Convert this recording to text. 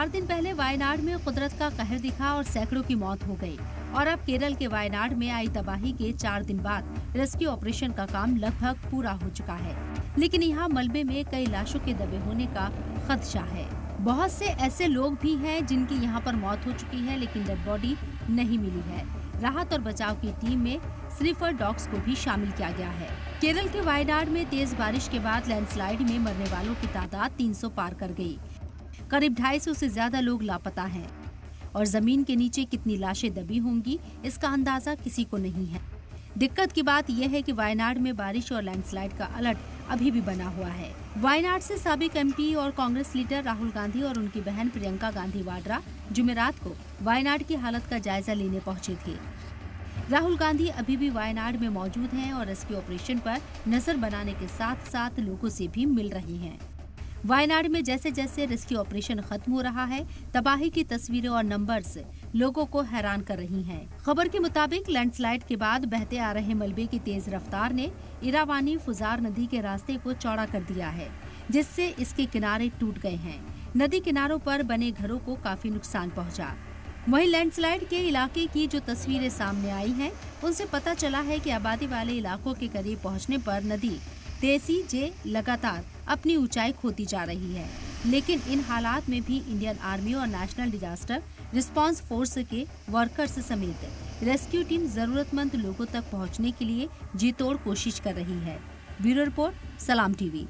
4 दिन पहले वायनाड में कुदरत का कहर दिखा और सैकड़ों की मौत हो गई। और अब केरल के वायनाड में आई तबाही के 4 दिन बाद रेस्क्यू ऑपरेशन का काम लगभग पूरा हो चुका है, लेकिन यहाँ मलबे में कई लाशों के दबे होने का खदशा है। बहुत से ऐसे लोग भी हैं जिनकी यहाँ पर मौत हो चुकी है, लेकिन डेड बॉडी नहीं मिली है। राहत और बचाव की टीम में स्निफर डॉग्स को भी शामिल किया गया है। केरल के वायनाड में तेज बारिश के बाद लैंडस्लाइड में मरने वालों की तादाद 300 पार कर गई। करीब 250 से ज्यादा लोग लापता हैं और जमीन के नीचे कितनी लाशें दबी होंगी इसका अंदाजा किसी को नहीं है। दिक्कत की बात यह है कि वायनाड में बारिश और लैंडस्लाइड का अलर्ट अभी भी बना हुआ है। वायनाड से साबिक एमपी और कांग्रेस लीडर राहुल गांधी और उनकी बहन प्रियंका गांधी वाड्रा जुमेरात को वायनाड की हालत का जायजा लेने पहुंचे थे। राहुल गांधी अभी भी वायनाड में मौजूद हैं और रेस्क्यू ऑपरेशन पर नजर बनाने के साथ साथ लोगों से भी मिल रही हैं। वायनाड में जैसे जैसे रेस्क्यू ऑपरेशन खत्म हो रहा है, तबाही की तस्वीरें और नंबर्स लोगों को हैरान कर रही हैं। खबर के मुताबिक लैंडस्लाइड के बाद बहते आ रहे मलबे की तेज रफ्तार ने इरावानी फुजार नदी के रास्ते को चौड़ा कर दिया है, जिससे इसके किनारे टूट गए हैं। नदी किनारों पर बने घरों को काफी नुकसान पहुंचा। वहीं लैंडस्लाइड के इलाके की जो तस्वीरें सामने आई हैं, उनसे पता चला है कि आबादी वाले इलाकों के करीब पहुंचने पर नदी तेजी से लगातार अपनी ऊंचाई खोती जा रही है। लेकिन इन हालात में भी इंडियन आर्मी और नेशनल डिजास्टर रिस्पांस फोर्स के वर्कर्स समेत रेस्क्यू टीम जरूरतमंद लोगों तक पहुंचने के लिए जी तोड़ कोशिश कर रही है। ब्यूरो रिपोर्ट, सलाम टीवी।